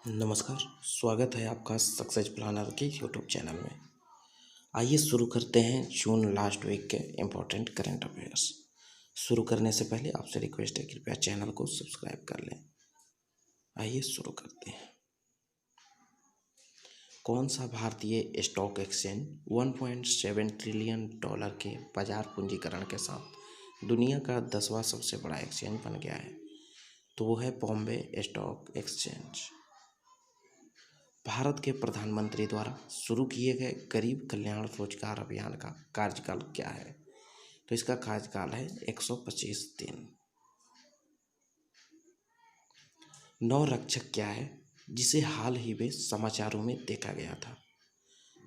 नमस्कार। स्वागत है आपका सक्सेस प्लानर के यूट्यूब चैनल में। आइए शुरू करते हैं जून लास्ट वीक के इम्पोर्टेंट करंट अफेयर्स। शुरू करने से पहले आपसे रिक्वेस्ट है, कृपया चैनल को सब्सक्राइब कर लें। आइए शुरू करते हैं। कौन सा भारतीय स्टॉक एक्सचेंज 1.7 ट्रिलियन डॉलर के बाजार पूंजीकरण के साथ दुनिया का 10वां सबसे बड़ा एक्सचेंज बन गया है? तो वो है बॉम्बे स्टॉक एक्सचेंज। भारत के प्रधानमंत्री द्वारा शुरू किए गए गरीब कल्याण रोजगार अभियान का कार्यकाल क्या है? तो इसका कार्यकाल है 125 दिन। नौरक्षक क्या है जिसे हाल ही में समाचारों में देखा गया था?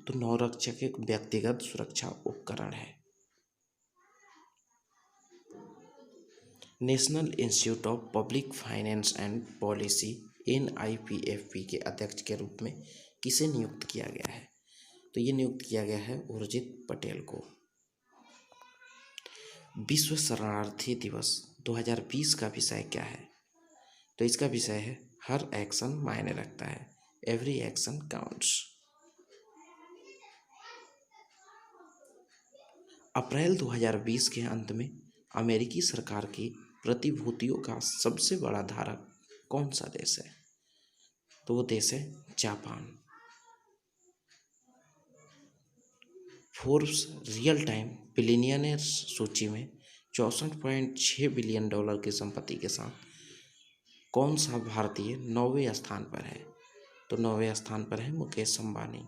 तो नौरक्षक एक व्यक्तिगत सुरक्षा उपकरण है। National institute of public finance and policy NIPFP के अध्यक्ष के रूप में किसे नियुक्त किया गया है? तो ये नियुक्त किया गया है उर्जित पटेल को। विश्व शरणार्थी दिवस 2020 का विषय क्या है? तो इसका विषय है हर एक्शन मायने रखता है, एवरी एक्शन काउंट्स। अप्रैल 2020 के अंत में अमेरिकी सरकार की प्रतिभूतियों का सबसे बड़ा धारक कौन सा देश है? तो वो देश है Japan. Forbes real time billionaires सूची में 64.6 बिलियन डॉलर की संपत्ति के साथ कौन सा भारतीय 9वें स्थान पर है? तो 9वें स्थान पर है मुकेश अंबानी।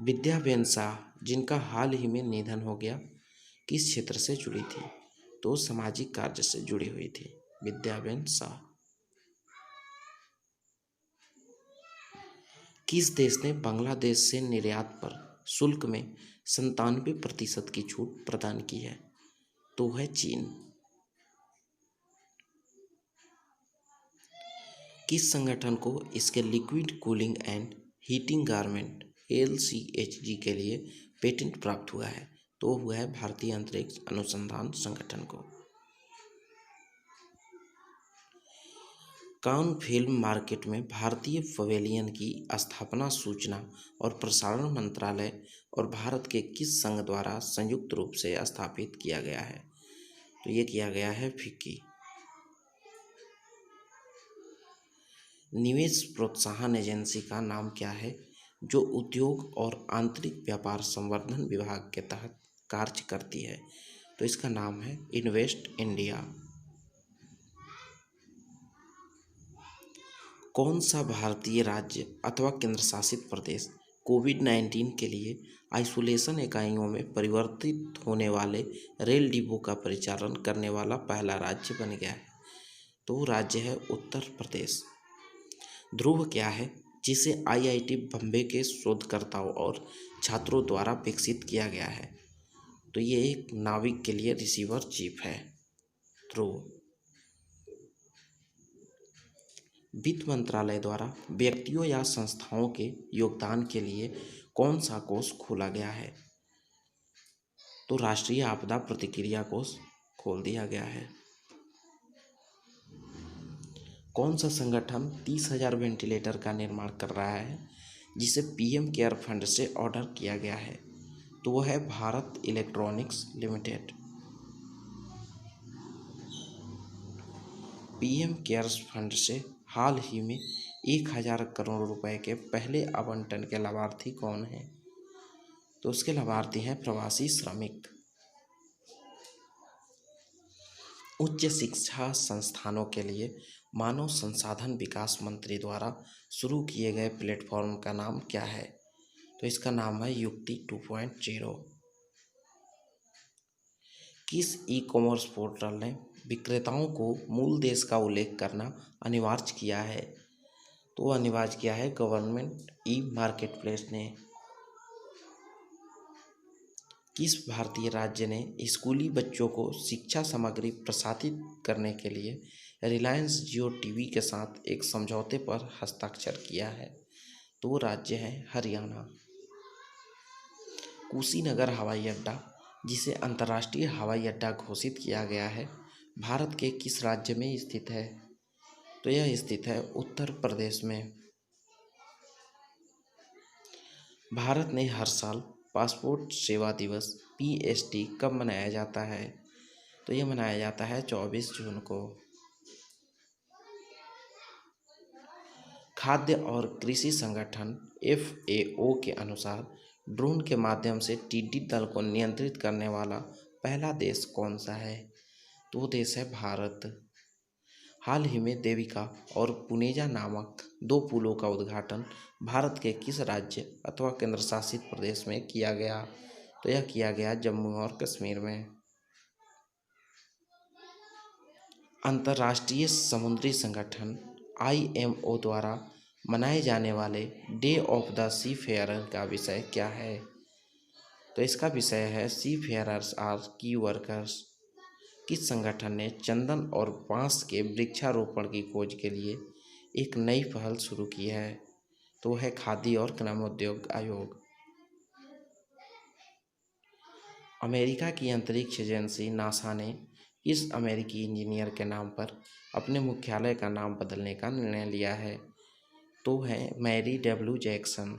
विद्याबेन शाह, जिनका हाल ही में निधन हो गया, किस क्षेत्र से जुड़ी थी? तो सामाजिक कार्य से जुड़ी हुई थी विद्याबेन शाह। किस देश ने बांग्लादेश से निर्यात पर शुल्क में 97% की छूट प्रदान की है? तो है चीन। किस संगठन को इसके liquid cooling and heating garment LCHG के लिए पेटेंट प्राप्त हुआ है? तो हुआ है भारतीय अंतरिक्ष अनुसंधान संगठन को। कान फिल्म मार्केट में भारतीय पवेलियन की स्थापना सूचना और प्रसारण मंत्रालय और भारत के किस संघ द्वारा संयुक्त रूप से स्थापित किया गया है? तो ये किया गया है फिक्की। निवेश प्रोत्साहन एजेंसी का नाम क्या है जो उद्योग और आंतरिक व्यापार संवर्धन विभाग के तहत कार्य करती है? तो इसका नाम है इन्वेस्ट इंडिया। कौन सा भारतीय राज्य अथवा केंद्र शासित प्रदेश कोविड-19 के लिए आइसोलेशन इकाइयों में परिवर्तित होने वाले रेल डिब्बों का परिचालन करने वाला पहला राज्य बन गया है? तो वो राज्य है उत्तर प्रदेश। ध्रुव क्या है जिसे IIT बम्बे के शोधकर्ताओं और छात्रों द्वारा विकसित किया गया है? तो ये एक नाविक के लिए रिसीवर चिप है ध्रुव। वित्त मंत्रालय द्वारा व्यक्तियों या संस्थाओं के योगदान के लिए कौन सा कोष खोला गया है? तो राष्ट्रीय आपदा प्रतिक्रिया कोष खोल दिया गया है। कौन सा संगठन 30,000 वेंटिलेटर का निर्माण कर रहा है जिसे PM केयर फंड से ऑर्डर किया गया है? तो वह है Bharat electronics limited. PM cares fund से हाल ही में 1,000 करोड़ रुपए के पहले आवंटन के लाभार्थी कौन हैं? तो उसके लाभार्थी हैं प्रवासी श्रमिक। उच्च शिक्षा संस्थानों के लिए मानव संसाधन विकास मंत्री द्वारा शुरू किए गए प्लेटफॉर्म का नाम क्या है? तो इसका नाम है युक्ति 2.0। किस ई-कॉमर्स पोर्टल ने विक्रेताओं को मूल देश का उल्लेख करना अनिवार्य किया है? तो अनिवार्य किया है गवर्नमेंट ई-मार्केटप्लेस ने। किस भारतीय राज्य ने स्कूली बच्चों को शिक्षा सामग्री प्रसारित करने के लिए रिलायंस जियो टीवी के साथ एक समझौते पर हस्ताक्षर किया है? तो वो राज्य है हरियाणा। कुशीनगर हवाई अड्डा, जिसे अंतर्राष्ट्रीय हवाई अड्डा घोषित किया गया है, भारत के किस राज्य में स्थित है? तो यह स्थित है उत्तर प्रदेश में। भारत में हर साल पासपोर्ट सेवा दिवस (PST) कब मनाया जाता है? तो यह मनाया जाता है 24 जून को। खाद्य और कृषि संगठन FAO के अनुसार ड्रोन के माध्यम से टिड्डी दल को नियंत्रित करने वाला पहला देश कौन सा है? तो वो देश है भारत। हाल ही में देविका और पुनेजा नामक 2 पुलों का उद्घाटन भारत के किस राज्य अथवा केंद्र शासित प्रदेश में किया गया? तो यह किया गया जम्मू और कश्मीर में। अंतर्राष्ट्रीय समुद्री संगठन IMO द्वारा मनाए जाने वाले डे ऑफ द सी फेयरर का विषय क्या है? तो इसका विषय है सी फेयरर्स आर की वर्कर्स। किस संगठन ने चंदन और बांस के वृक्षारोपण की खोज के लिए एक नई पहल शुरू की है? तो है खादी और ग्रामोद्योग आयोग। अमेरिका की अंतरिक्ष एजेंसी नासा ने इस अमेरिकी इंजीनियर के नाम पर अपने मुख्यालय का नाम बदलने का निर्णय लिया है। तो है मैरी W जैक्सन।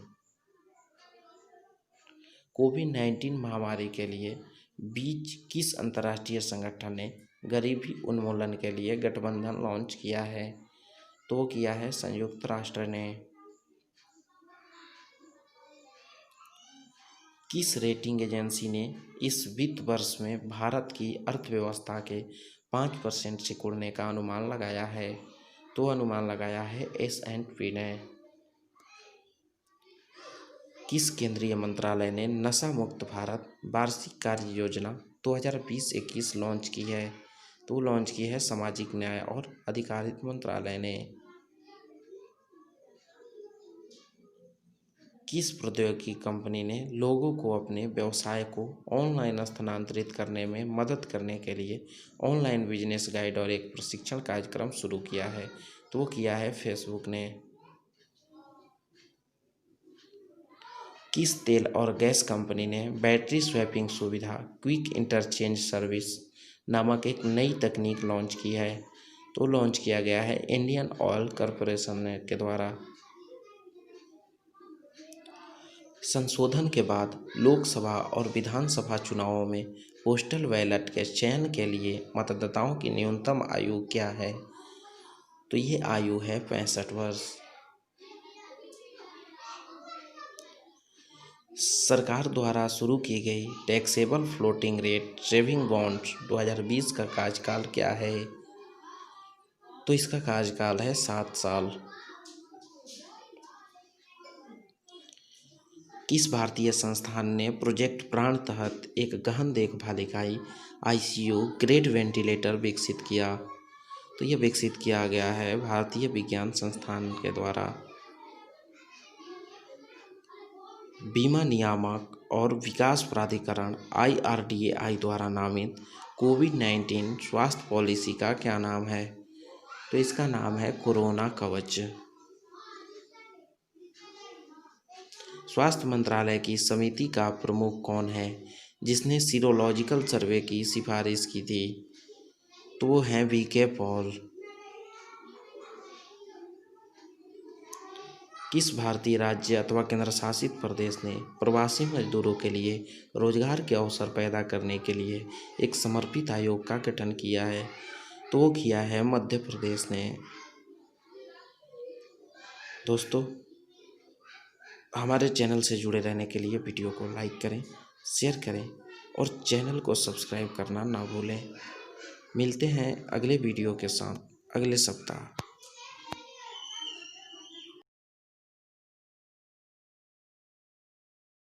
कोविड-19 महामारी के लिए बीच किस अंतर्राष्ट्रीय संगठन ने गरीबी उन्मूलन के लिए गठबंधन लॉन्च किया है? तो किया है संयुक्त राष्ट्र ने। किस रेटिंग एजेंसी ने इस वित्त वर्ष में भारत की अर्थव्यवस्था के 5% सिकुड़ने का अनुमान लगाया है? तो अनुमान लगाया है S&P ने। किस केंद्रीय मंत्रालय ने नशा मुक्त भारत वार्षिक कार्य योजना 2020-21 लॉन्च की है? तो लॉन्च की है सामाजिक न्याय और अधिकारिता मंत्रालय ने। किस प्रौद्योगिकी कंपनी ने लोगों को अपने व्यवसाय को ऑनलाइन स्थानांतरित करने में मदद करने के लिए ऑनलाइन बिजनेस गाइड और एक प्रशिक्षण कार्यक्रम शुरू किया है? तो वो किया है फेसबुक ने। किस तेल और गैस कंपनी ने बैटरी स्वैपिंग सुविधा क्विक इंटरचेंज सर्विस नामक एक नई तकनीक लॉन्च की है? तो लॉन्च किया गया है इंडियन ऑयल कॉरपोरेशन के द्वारा। संशोधन के बाद लोकसभा और विधानसभा चुनावों में पोस्टल बैलेट के चयन के लिए मतदाताओं की न्यूनतम आयु क्या है? तो ये आयु है 65 वर्ष। सरकार द्वारा शुरू की गई taxable floating rate saving bonds 2020 का कार्यकाल क्या है? तो इसका कार्यकाल है 7 साल। किस भारतीय संस्थान ने प्रोजेक्ट प्राण तहत एक गहन देखभाल इकाई ICU ग्रेड वेंटिलेटर विकसित किया? तो यह विकसित किया गया है भारतीय विज्ञान संस्थान के द्वारा। बीमा नियामक और विकास प्राधिकरण IRDAI द्वारा नामित कोविड-19 स्वास्थ्य पॉलिसी का क्या नाम है? तो इसका नाम है कोरोना कवच। स्वास्थ्य मंत्रालय की समिति का प्रमुख कौन है जिसने सीरोलॉजिकल सर्वे की सिफारिश की थी? तो वो हैं VK पॉल। किस भारतीय राज्य अथवा केंद्र शासित प्रदेश ने प्रवासी मजदूरों के लिए रोजगार के अवसर पैदा करने के लिए एक समर्पित आयोग का गठन किया है? तो वो किया है मध्य प्रदेश ने। दोस्तों, हमारे चैनल से जुड़े रहने के लिए वीडियो को लाइक करें, शेयर करें और चैनल को सब्सक्राइब करना ना भूलें। मिलते हैं अगले वीडियो के साथ अगले सप्ताह।